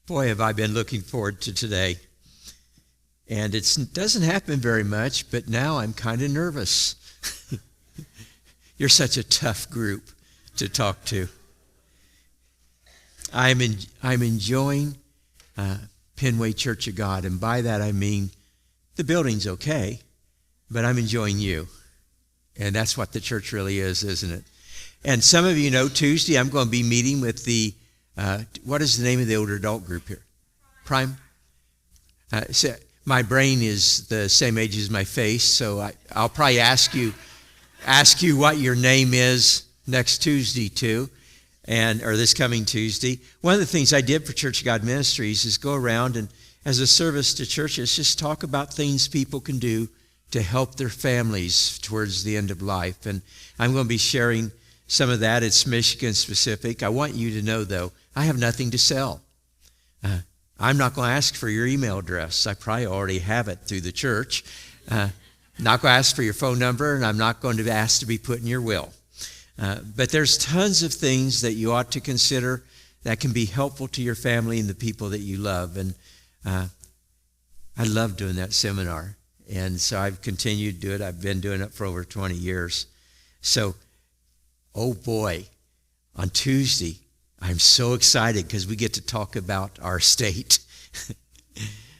Boy, have I been looking forward to today. And it doesn't happen very much, but now I'm kind of nervous. You're such a tough group to talk to. I'm enjoying Pennway Church of God, and by that I mean the building's okay, but I'm enjoying you. And that's what the church really is, isn't it? And some of you know Tuesday I'm going to be meeting with the, what is the name of the older adult group here? Prime? So my brain is the same age as my face, so I'll probably ask you what your name is next Tuesday too, or this coming Tuesday. One of the things I did for Church of God Ministries is go around and as a service to churches, just talk about things people can do to help their families towards the end of life. And I'm going to be sharing some of that. It's Michigan specific. I want you to know, though, I have nothing to sell. I'm not going to ask for your email address. I probably already have it through the church. Not going to ask for your phone number, and I'm not going to ask to be put in your will. But there's tons of things that you ought to consider that can be helpful to your family and the people that you love. And I love doing that seminar. And so I've continued to do it. I've been doing it for over 20 years. So, oh boy, on Tuesday, I'm so excited because we get to talk about our state.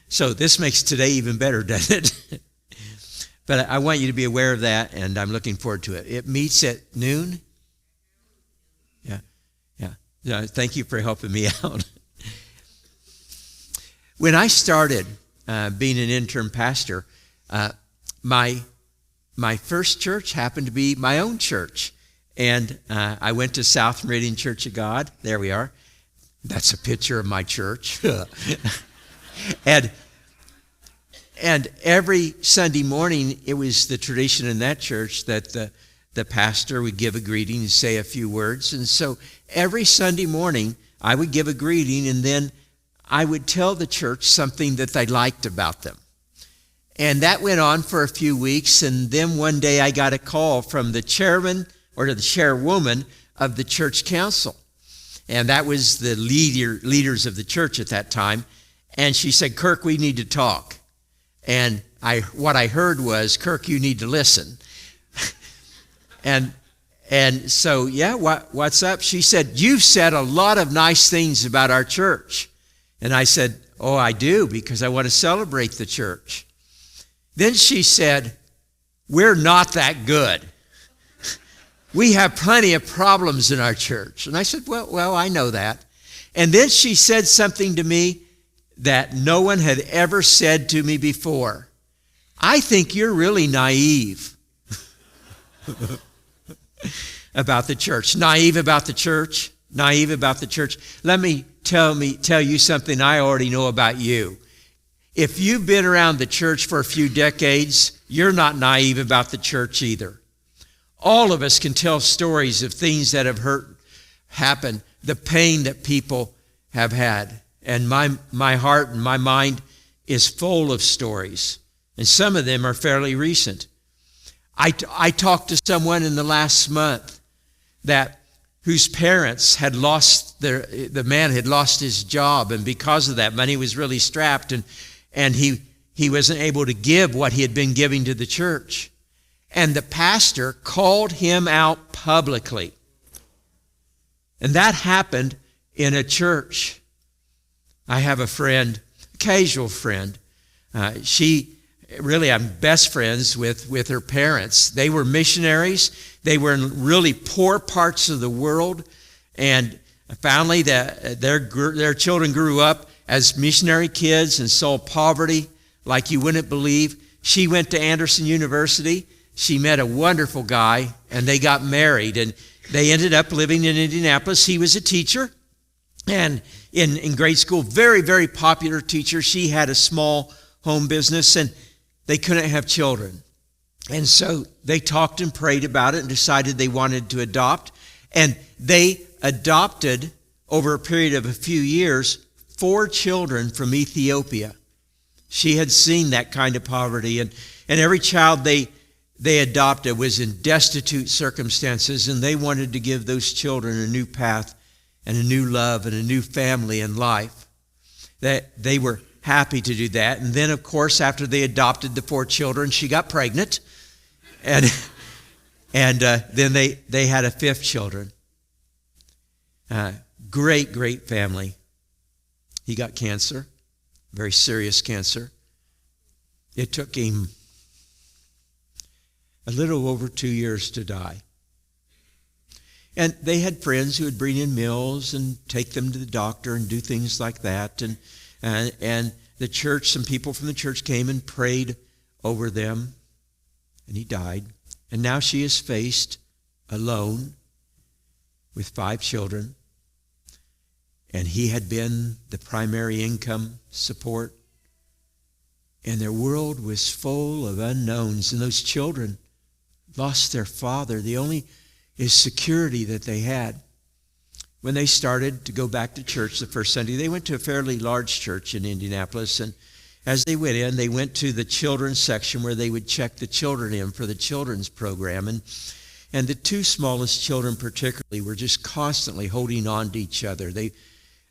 So this makes today even better, doesn't it? But I want you to be aware of that, and I'm looking forward to it. It meets at noon. Yeah. Thank you for helping me out. When I started being an interim pastor, my first church happened to be my own church. And I went to South Meridian Church of God. There we are. That's a picture of my church. And every Sunday morning, it was the tradition in that church that the pastor would give a greeting and say a few words. And so every Sunday morning, I would give a greeting, and then I would tell the church something that they liked about them. And that went on for a few weeks, and then one day I got a call from the chairman or the chairwoman of the church council. And that was the leaders of the church at that time. And she said, "Kirk, we need to talk." And what I heard was, "Kirk, you need to listen." And so, yeah, what's up? She said, "You've said a lot of nice things about our church." And I said, "Oh, I do, because I want to celebrate the church." Then she said, "We're not that good. We have plenty of problems in our church." And I said, well, I know that. And then she said something to me that no one had ever said to me before. "I think you're really naive." About the church. Naive about the church. Naive about the church. Let me tell you something I already know about you. If you've been around the church for a few decades, you're not naive about the church either. All of us can tell stories of things that have happened, the pain that people have had. And my heart and my mind is full of stories. And some of them are fairly recent. I talked to someone in the last month whose parents had lost the man had lost his job, and because of that, money was really strapped, and he wasn't able to give what he had been giving to the church. And the pastor called him out publicly. And that happened in a church. I have a friend, a casual friend. I'm best friends with her parents. They were missionaries. They were in really poor parts of the world. And finally, their children grew up as missionary kids and saw poverty like you wouldn't believe. She went to Anderson University. She met a wonderful guy, and they got married. And they ended up living in Indianapolis. He was a teacher, and in grade school, very, very popular teacher. She had a small home business, and they couldn't have children. And so they talked and prayed about it and decided they wanted to adopt. And they adopted, over a period of a few years, 4 children from Ethiopia. She had seen that kind of poverty. And every child they adopted was in destitute circumstances, and they wanted to give those children a new path and a new love and a new family in life. that they were happy to do that. And then, of course, after they adopted the 4 children, she got pregnant. And then they had a 5th children. Great family. He got cancer, very serious cancer. It took him a little over 2 years to die. And they had friends who would bring in meals and take them to the doctor and do things like that. And the church, some people from the church came and prayed over them. And he died. And now she is faced alone with 5 children. And he had been the primary income support. And their world was full of unknowns. And those children lost their father. The only security that they had. When they started to go back to church the first Sunday, they went to a fairly large church in Indianapolis. And as they went in, they went to the children's section where they would check the children in for the children's program. And the 2 smallest children particularly were just constantly holding on to each other. They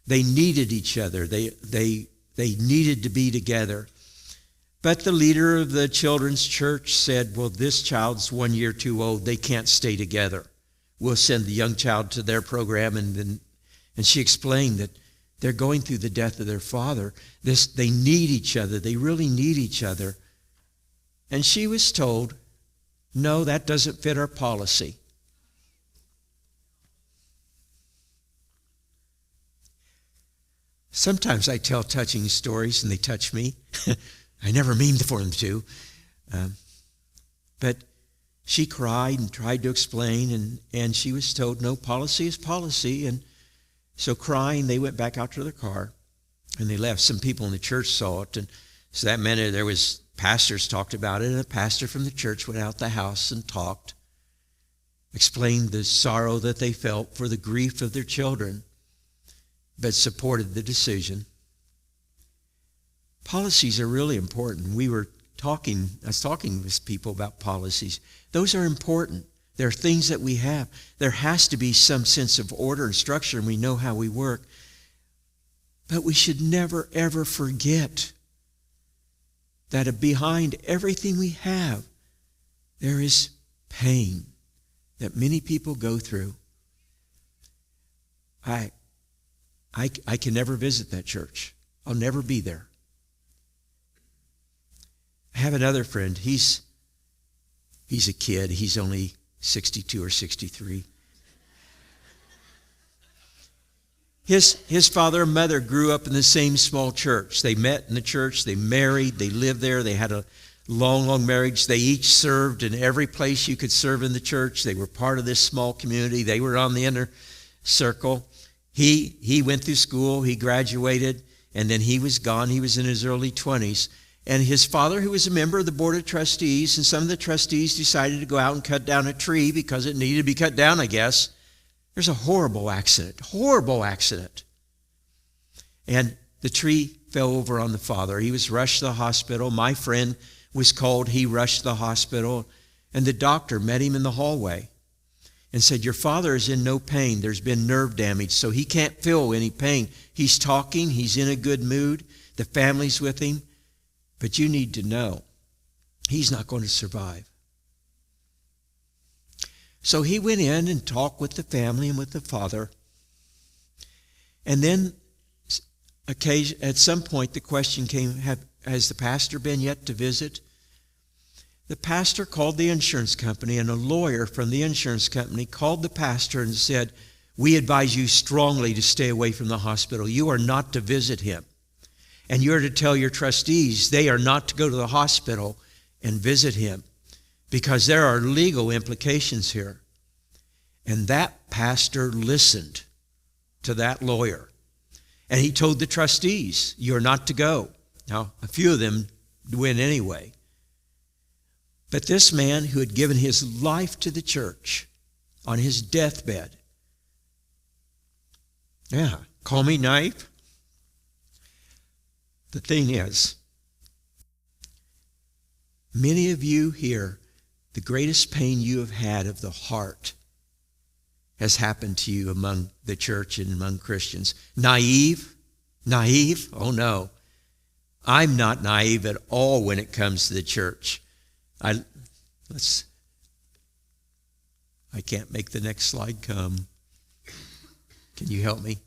needed each other. They needed to be together. But the leader of the children's church said, well, this child's 1 year too old. They can't stay together. We'll send the young child to their program. And she explained that they're going through the death of their father. They need each other. They really need each other. And she was told, no, that doesn't fit our policy. Sometimes I tell touching stories and they touch me. I never mean for them to. But she cried and tried to explain, and she was told, no, policy is policy. And so crying, they went back out to their car, and they left. Some people in the church saw it, and so that meant there was pastors talked about it, and a pastor from the church went out the house and talked, explained the sorrow that they felt for the grief of their children, but supported the decision. Policies are really important. I was talking with people about policies. Those are important. They're things that we have. There has to be some sense of order and structure, and we know how we work. But we should never, ever forget that behind everything we have, there is pain that many people go through. I can never visit that church. I'll never be there. I have another friend. He's a kid. He's only 62 or 63. His father and mother grew up in the same small church. They met in the church. They married. They lived there. They had a long marriage. They each served in every place you could serve in the church. They were part of this small community. They were on the inner circle. He went through school. He graduated, and then he was gone. He was in his early 20s. And his father, who was a member of the board of trustees, and some of the trustees decided to go out and cut down a tree because it needed to be cut down, I guess. There's a horrible accident. And the tree fell over on the father. He was rushed to the hospital. My friend was called. He rushed to the hospital. And the doctor met him in the hallway and said, your father is in no pain. There's been nerve damage, so he can't feel any pain. He's talking. He's in a good mood. The family's with him. But you need to know, he's not going to survive. So he went in and talked with the family and with the father. And then at some point the question came, has the pastor been yet to visit? The pastor called the insurance company, and a lawyer from the insurance company called the pastor and said, we advise you strongly to stay away from the hospital. You are not to visit him. And you're to tell your trustees they are not to go to the hospital and visit him because there are legal implications here. And that pastor listened to that lawyer. And he told the trustees, you're not to go. Now, a few of them went anyway. But this man who had given his life to the church on his deathbed, call me naive. The thing is, many of you here, the greatest pain you have had of the heart has happened to you among the church and among Christians. Naive, Naive? Oh, no. I'm not naive at all when it comes to the church. I can't make the next slide come. Can you help me?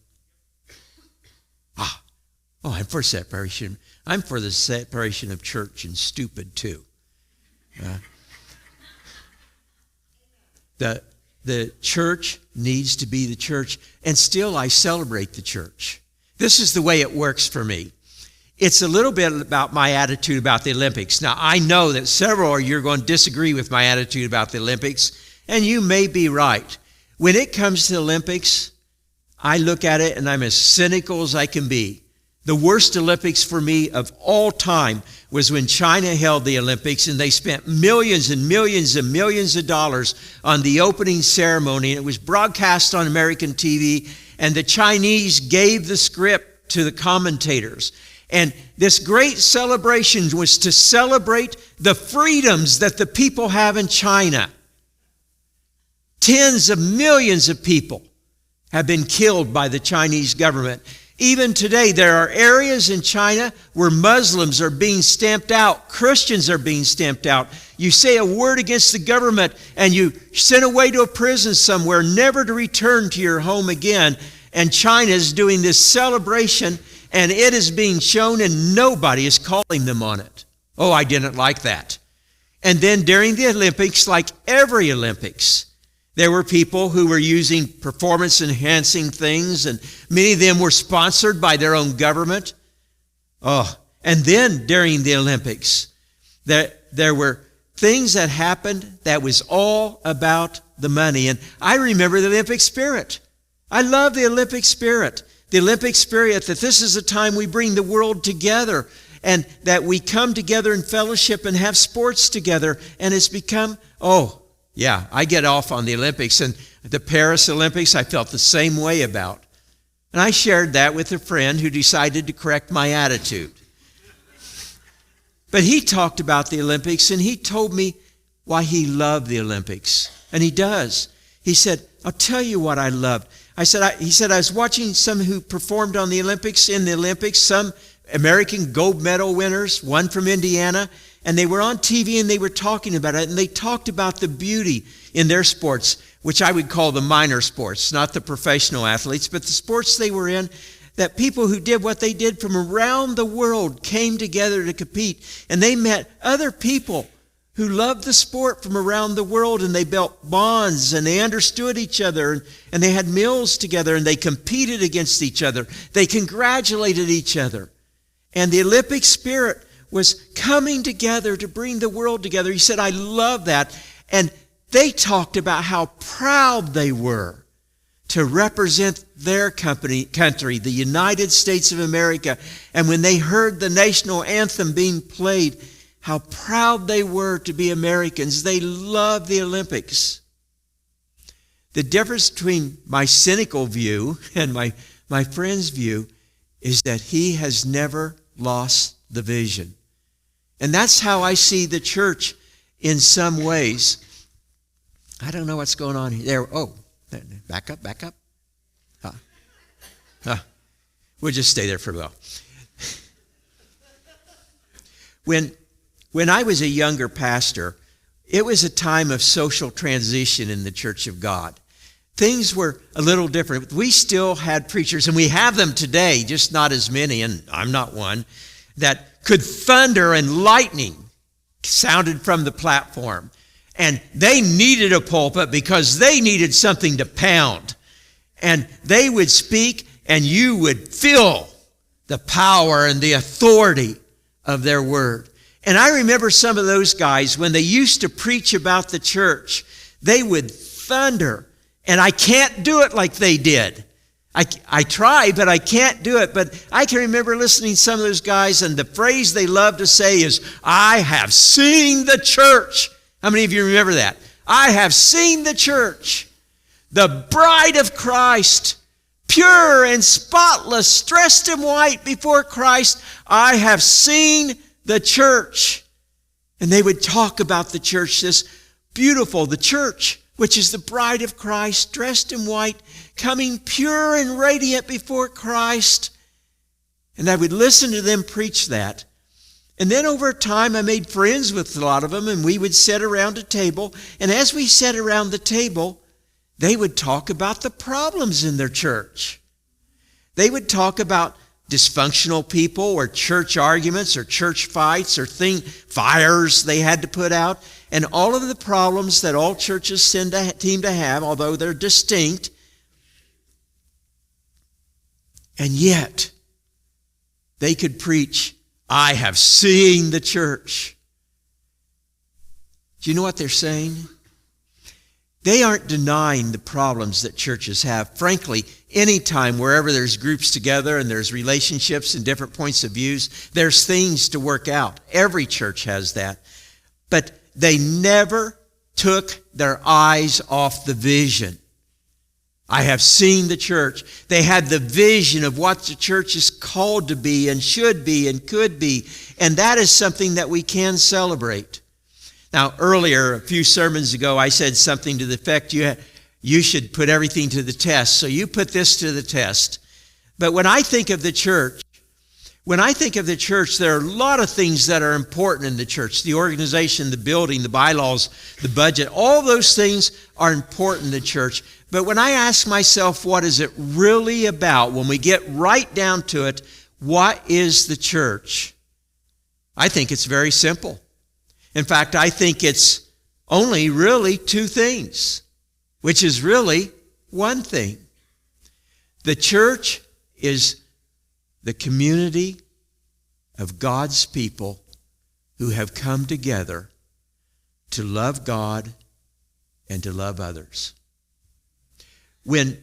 I'm for separation. I'm for the separation of church and stupid too. The church needs to be the church, and still I celebrate the church. This is the way it works for me. It's a little bit about my attitude about the Olympics. Now, I know that several of you are going to disagree with my attitude about the Olympics, and you may be right. When it comes to the Olympics, I look at it and I'm as cynical as I can be. The worst Olympics for me of all time was when China held the Olympics, and they spent millions and millions and millions of dollars on the opening ceremony. And it was broadcast on American TV, and the Chinese gave the script to the commentators. And this great celebration was to celebrate the freedoms that the people have in China. Tens of millions of people have been killed by the Chinese government. Even today, there are areas in China where Muslims are being stamped out. Christians are being stamped out. You say a word against the government and you sent away to a prison somewhere, never to return to your home again. And China is doing this celebration, and it is being shown, and nobody is calling them on it. Oh, I didn't like that. And then during the Olympics, like every Olympics, there were people who were using performance-enhancing things, and many of them were sponsored by their own government. And then during the Olympics, there were things that happened that was all about the money. And I remember the Olympic spirit. I love the Olympic spirit. The Olympic spirit that this is a time we bring the world together, and that we come together in fellowship and have sports together. And it's become, I get off on the Olympics, and the Paris Olympics I felt the same way about. And I shared that with a friend who decided to correct my attitude. But he talked about the Olympics, and he told me why he loved the Olympics. And he does. He said, I'll tell you what I loved. He said, I was watching some who performed in the Olympics, some American gold medal winners, one from Indiana, and they were on TV and they were talking about it, and they talked about the beauty in their sports, which I would call the minor sports, not the professional athletes, but the sports they were in, that people who did what they did from around the world came together to compete, and they met other people who loved the sport from around the world, and they built bonds, and they understood each other, and they had meals together, and they competed against each other. They congratulated each other. And the Olympic spirit was coming together to bring the world together. He said, I love that. And they talked about how proud they were to represent their country, the United States of America. And when they heard the national anthem being played, how proud they were to be Americans. They loved the Olympics. The difference between my cynical view and my friend's view is that he has never lost the vision. And that's how I see the church in some ways. I don't know what's going on here. Back up. We'll just stay there for a while. When I was a younger pastor, it was a time of social transition in the Church of God. Things were a little different. We still had preachers, and we have them today, just not as many, and I'm not one, that could thunder and lightning sounded from the platform. And they needed a pulpit because they needed something to pound. And they would speak, and you would feel the power and the authority of their word. And I remember some of those guys, when they used to preach about the church, they would thunder. And I can't do it like they did. I try, but I can't do it. But I can remember listening to some of those guys, and the phrase they love to say is, I have seen the church. How many of you remember that? I have seen the church, the bride of Christ, pure and spotless, dressed in white before Christ. I have seen the church. And they would talk about the church, this beautiful, the church, which is the bride of Christ, dressed in white, coming pure and radiant before Christ. And I would listen to them preach that. And then over time, I made friends with a lot of them, and we would sit around a table. And as we sat around the table, they would talk about the problems in their church. They would talk about dysfunctional people or church arguments or church fights or fires they had to put out, and all of the problems that all churches seem to have, although they're distinct. And yet, they could preach, I have seen the church. Do you know what they're saying? They aren't denying the problems that churches have. Frankly, anytime, wherever there's groups together and there's relationships and different points of views, there's things to work out. Every church has that. But they never took their eyes off the vision. I have seen the church. They had the vision of what the church is called to be and should be and could be. And that is something that we can celebrate. Now, earlier, a few sermons ago, I said something to the effect, you should put everything to the test. So you put this to the test. But when I think of the church, there are a lot of things that are important in the church. The organization, the building, the bylaws, the budget, all those things are important in the church. But when I ask myself, what is it really about? When we get right down to it, what is the church? I think it's very simple. In fact, I think it's only really two things, which is really one thing. The church is the community of God's people who have come together to love God and to love others. When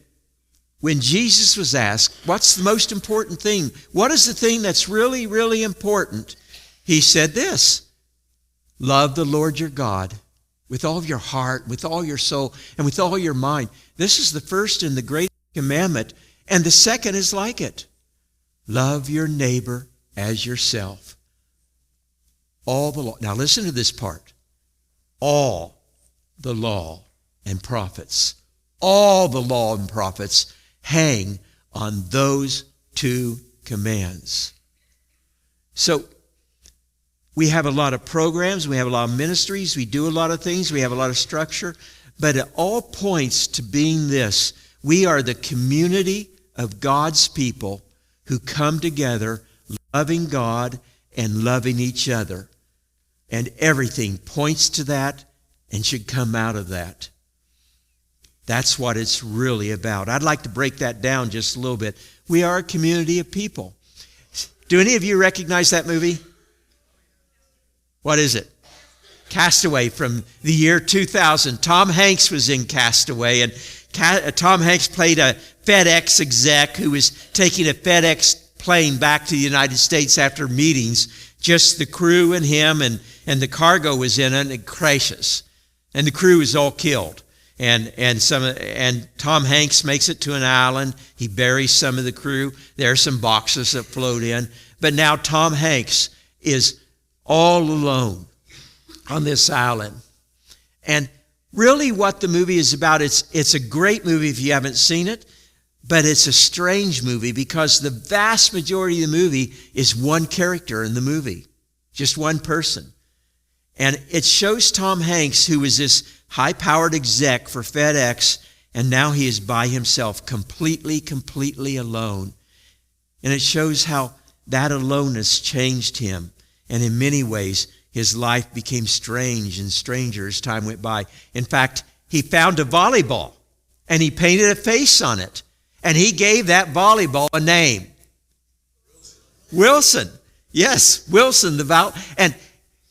Jesus was asked, what's the most important thing? What is the thing that's really, really important? He said this, love the Lord your God with all of your heart, with all your soul, and with all your mind. This is the first and the great commandment, and the second is like it. Love your neighbor as yourself. All the law. Now listen to this part. All the law and prophets, all the law and prophets hang on those two commands. So, we have a lot of programs, we have a lot of ministries, we do a lot of things, we have a lot of structure, but it all points to being this. We are the community of God's people who come together loving God and loving each other. And everything points to that and should come out of that. That's what it's really about. I'd like to break that down just a little bit. We are a community of people. Do any of you recognize that movie? What is it? Castaway from the year 2000. Tom Hanks was in Castaway, and Tom Hanks played a FedEx exec who was taking a FedEx plane back to the United States after meetings. Just the crew and him, and the cargo was in it, and it crashes. And the crew is all killed. And Tom Hanks makes it to an island. He buries some of the crew. There are some boxes that float in. But now Tom Hanks is all alone on this island. And really what the movie is about, it's a great movie if you haven't seen it, but it's a strange movie because the vast majority of the movie is one character in the movie, just one person. And it shows Tom Hanks, who is this high-powered exec for FedEx, and now he is by himself, completely alone. And it shows how that aloneness changed him. And in many ways, his life became strange and stranger as time went by. In fact, he found a volleyball, and he painted a face on it. And he gave that volleyball a name. Wilson. Yes, Wilson. And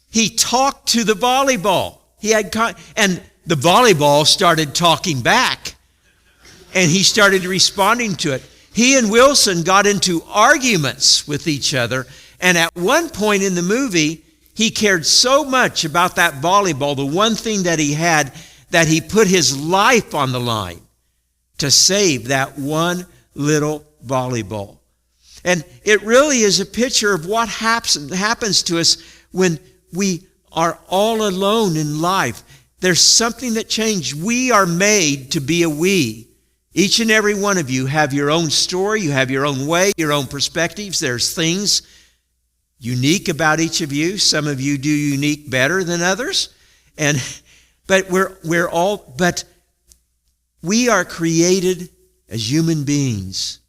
he talked to the volleyball. And the volleyball started talking back. And he started responding to it. He and Wilson got into arguments with each other. And at one point in the movie, he cared so much about that volleyball, the one thing that he had, that he put his life on the line to save that one little volleyball. And it really is a picture of what happens to us when we are all alone in life. There's something that changed. We are made to be a we Each and every one of you have your own story. You have your own way, your own perspectives. There's things unique about each of you. Some of you do unique better than others. But we are created as human beings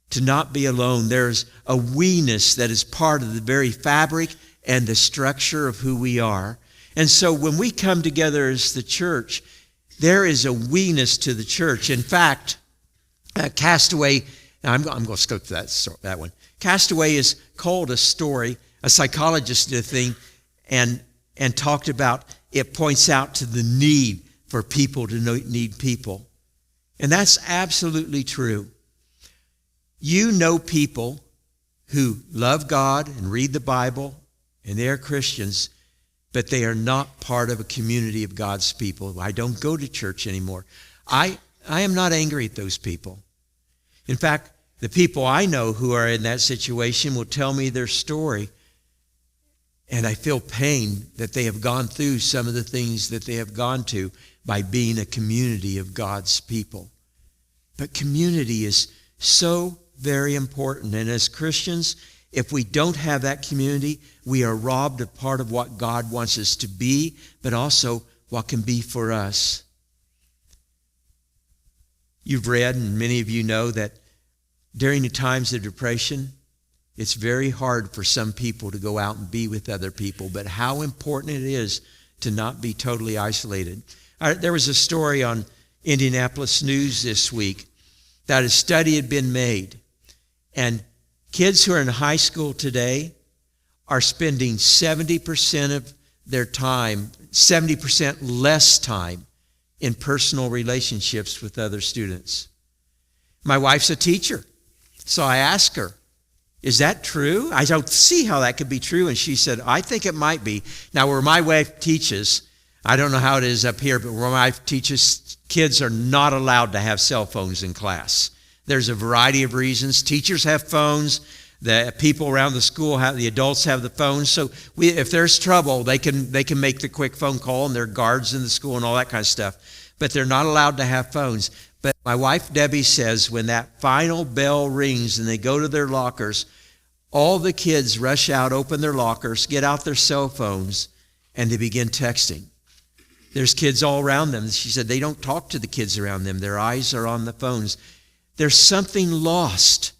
to not be alone. There's a we-ness that is part of the very fabric and the structure of who we are. And so when we come together as the church, there is a we-ness to the church. In fact, Castaway, I'm going to skip that one. Castaway is called a story. A psychologist did a thing and talked about, it points out to the need for people to need people. And that's absolutely true. You know people who love God and read the Bible, and they are Christians, but they are not part of a community of God's people. I don't go to church anymore. I am not angry at those people. In fact, the people I know who are in that situation will tell me their story, and I feel pain that they have gone through some of the things that they have gone to by being a community of God's people. But community is so very important. And as Christians, if we don't have that community, we are robbed of part of what God wants us to be, but also what can be for us. You've read, and many of you know, that during the times of depression, it's very hard for some people to go out and be with other people, but how important it is to not be totally isolated. There was a story on Indianapolis News this week that a study had been made, and kids who are in high school today are spending 70% of their time, 70% less time in personal relationships with other students. My wife's a teacher, so I asked her, is that true? I don't see how that could be true. And she said, I think it might be. Now, where my wife teaches, I don't know how it is up here, but where my wife teaches, kids are not allowed to have cell phones in class. There's a variety of reasons. Teachers have phones. The people around the school the adults have the phones. So if there's trouble, they can make the quick phone call, and there are guards in the school and all that kind of stuff. But they're not allowed to have phones. But my wife, Debbie, says when that final bell rings and they go to their lockers, all the kids rush out, open their lockers, get out their cell phones, and they begin texting. There's kids all around them. She said they don't talk to the kids around them. Their eyes are on the phones. There's something lost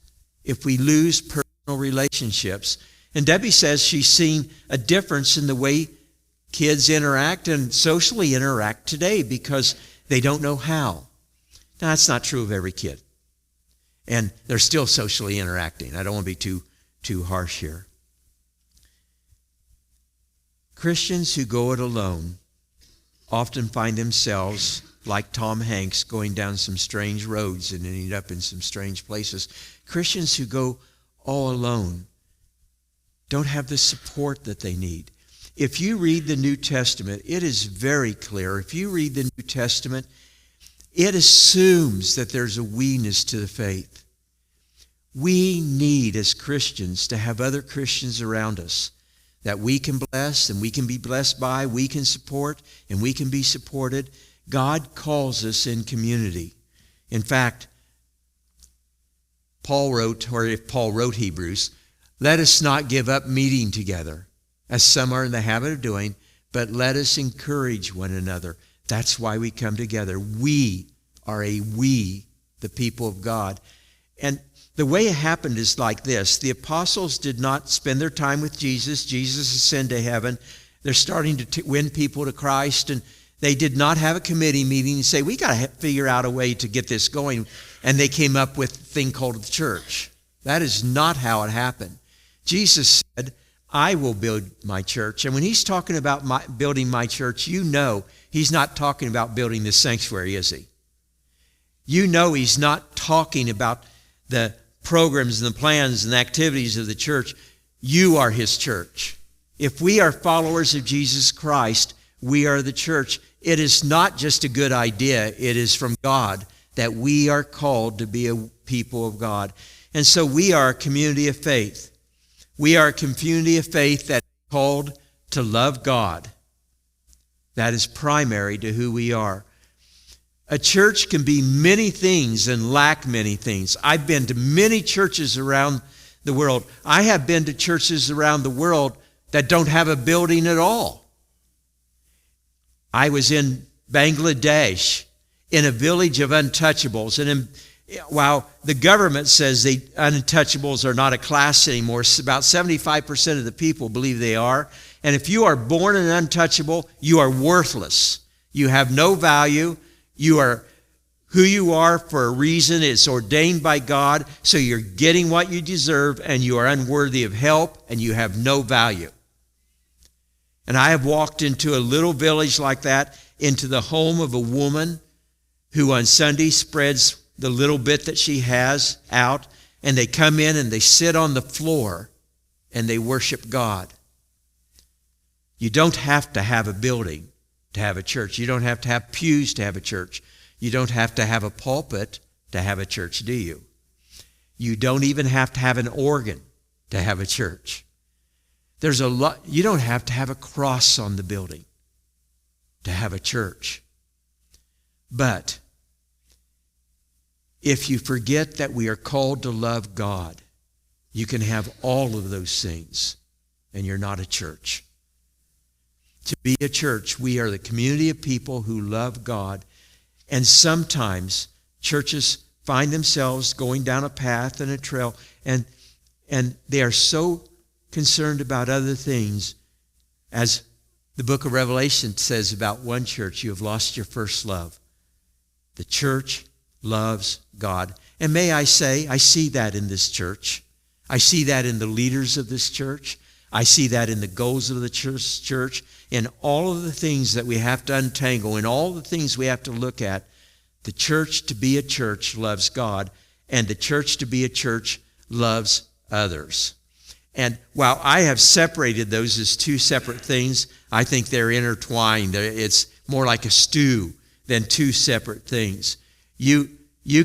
if we lose personal relationships. And Debbie says she's seen a difference in the way kids interact and socially interact today because they don't know how. Now, that's not true of every kid. And they're still socially interacting. I don't want to be too harsh here. Christians who go it alone often find themselves, like Tom Hanks, going down some strange roads and ending up in some strange places. Christians who go all alone don't have the support that they need. If you read the New Testament, it is very clear. If you read the New Testament, it assumes that there's a we-ness to the faith. We need, as Christians, to have other Christians around us that we can bless and we can be blessed by, we can support and we can be supported. God calls us in community. In fact, Paul wrote Hebrews, let us not give up meeting together, as some are in the habit of doing, but let us encourage one another. That's why we come together. We are the people of God. And the way it happened is like this. The apostles did not spend their time with Jesus. Jesus ascended to heaven. They're starting to win people to Christ, and they did not have a committee meeting and say, we got to figure out a way to get this going. And they came up with a thing called the church. That is not how it happened. Jesus said, I will build my church. And when he's talking about building my church, you know he's not talking about building this sanctuary, is he? You know he's not talking about the programs and the plans and the activities of the church. You are his church. If we are followers of Jesus Christ, we are the church. It is not just a good idea. It is from God that we are called to be a people of God. And so we are a community of faith. We are a community of faith that is called to love God. That is primary to who we are. A church can be many things and lack many things. I've been to many churches around the world. I have been to churches around the world that don't have a building at all. I was in Bangladesh in a village of untouchables. And while the government says the untouchables are not a class anymore, about 75% of the people believe they are. And if you are born an untouchable, you are worthless. You have no value. You are who you are for a reason. It's ordained by God. So you're getting what you deserve, and you are unworthy of help, and you have no value. And I have walked into a little village like that, into the home of a woman who on Sunday spreads the little bit that she has out, and they come in and they sit on the floor and they worship God. You don't have to have a building to have a church. You don't have to have pews to have a church. You don't have to have a pulpit to have a church, do you? You don't even have to have an organ to have a church. There's a lot. You don't have to have a cross on the building to have a church. But if you forget that we are called to love God, you can have all of those things, and you're not a church. To be a church, we are the community of people who love God. And sometimes churches find themselves going down a path and a trail, and they are so concerned about other things. As the book of Revelation says about one church, you have lost your first love. The church loves God. And may I say, I see that in this church. I see that in the leaders of this church. I see that in the goals of the church, in all of the things that we have to untangle, in all the things we have to look at. The church to be a church loves God, and the church to be a church loves others. And while I have separated those as two separate things, I think they're intertwined. It's more like a stew than two separate things. You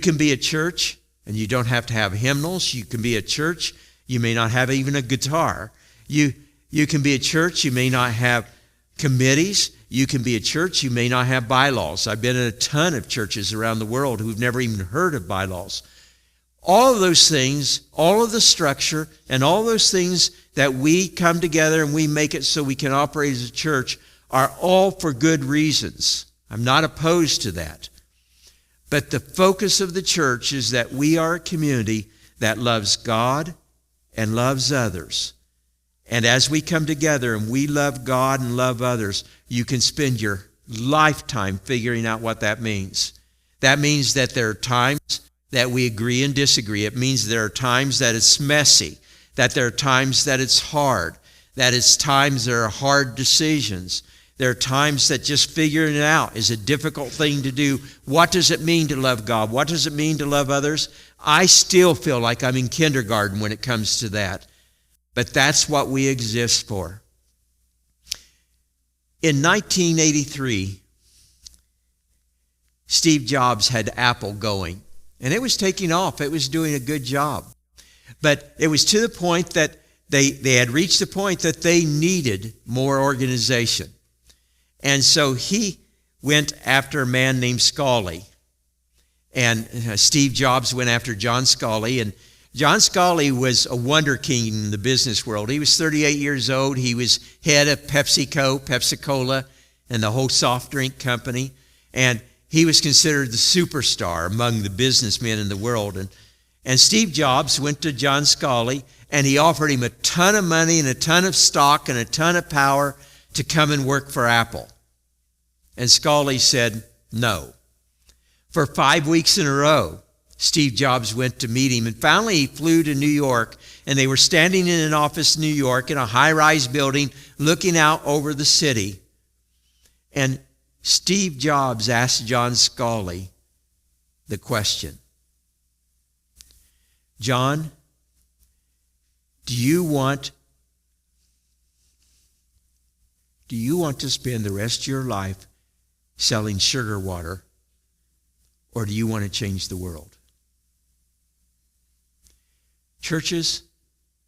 can be a church, and you don't have to have hymnals. You can be a church. You may not have even a guitar. You can be a church. You may not have committees. You can be a church. You may not have bylaws. I've been in a ton of churches around the world who've never even heard of bylaws. All of those things, all of the structure, and all those things that we come together and we make it so we can operate as a church are all for good reasons. I'm not opposed to that. But the focus of the church is that we are a community that loves God and loves others. And as we come together and we love God and love others, you can spend your lifetime figuring out what that means. That means that there are times that we agree and disagree. It means there are times that it's messy, that there are times that it's hard, that it's times there are hard decisions. There are times that just figuring it out is a difficult thing to do. What does it mean to love God? What does it mean to love others? I still feel like I'm in kindergarten when it comes to that. But that's what we exist for. In 1983, Steve Jobs had Apple going, and it was taking off. It was doing a good job. But it was to the point that they had reached the point that they needed more organization. And so he went after a man named Scully. And Steve Jobs went after John Scully. And John Scully was a wonder king in the business world. He was 38 years old. He was head of Pepsi-Cola, and the whole soft drink company. And he was considered the superstar among the businessmen in the world. And Steve Jobs went to John Scully, and he offered him a ton of money and a ton of stock and a ton of power to come and work for Apple. And Scully said no. For 5 weeks in a row, Steve Jobs went to meet him. And finally, he flew to New York, and they were standing in an office in New York in a high-rise building looking out over the city. And Steve Jobs asked John Scully the question, John, do you want to spend the rest of your life selling sugar water, or do you want to change the world? Churches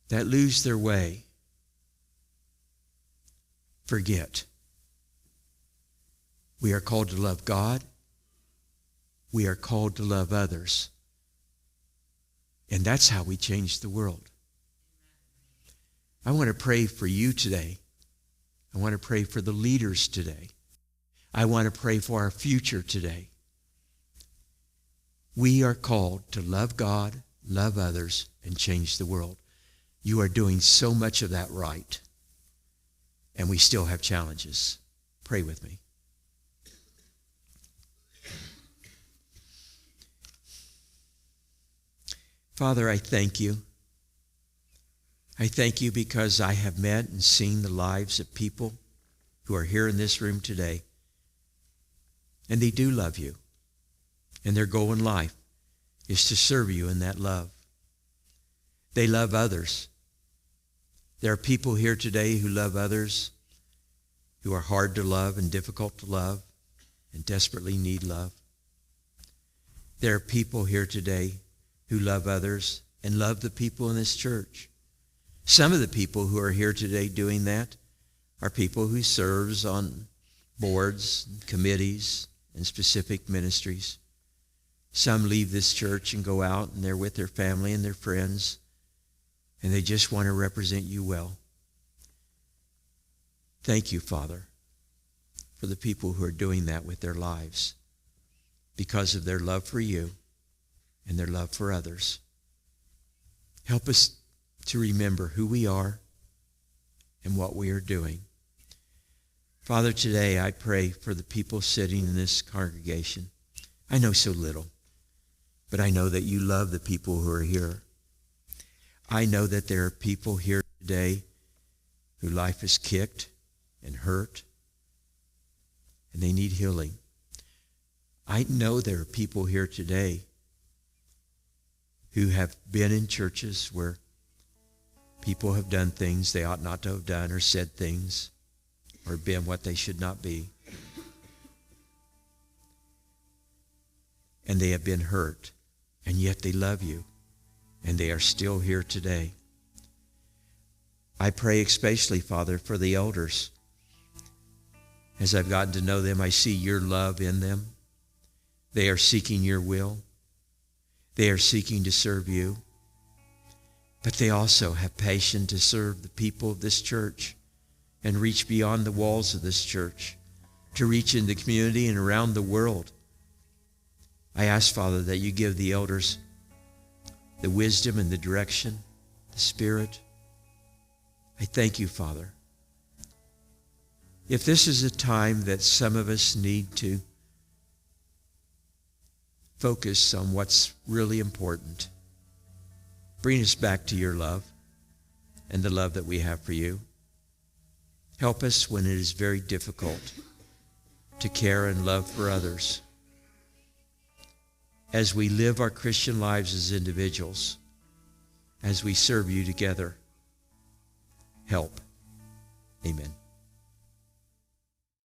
that lose their way forget. We are called to love God we are called to love others. And that's how we change the world. I want to pray for you today. I want to pray for the leaders today. I want to pray for our future today. We are called to love God, love others, and change the world. You are doing so much of that right. And we still have challenges. Pray with me. Father, I thank you. I thank you because I have met and seen the lives of people who are here in this room today. And they do love you. And their goal in life is to serve you in that love. They love others. There are people here today who love others, who are hard to love and difficult to love and desperately need love. There are people here today who love others and love the people in this church. Some of the people who are here today doing that are people who serves on boards, committees, and specific ministries. Some leave this church and go out and they're with their family and their friends, and they just want to represent you well. Thank you, Father, for the people who are doing that with their lives because of their love for you and their love for others. Help us to remember who we are and what we are doing. Father, today I pray for the people sitting in this congregation. I know so little, but I know that you love the people who are here. I know that there are people here today whose life is kicked and hurt, and they need healing. I know there are people here today who have been in churches where people have done things they ought not to have done, or said things, or been what they should not be. And they have been hurt, and yet they love you, and they are still here today. I pray especially, Father, for the elders. As I've gotten to know them, I see your love in them. They are seeking your will. They are seeking to serve you. But they also have passion to serve the people of this church and reach beyond the walls of this church, to reach in the community and around the world. I ask, Father, that you give the elders the wisdom and the direction, the Spirit. I thank you, Father. If this is a time that some of us need to focus on what's really important, bring us back to your love and the love that we have for you. Help us when it is very difficult to care and love for others. As we live our Christian lives as individuals, as we serve you together, help. Amen.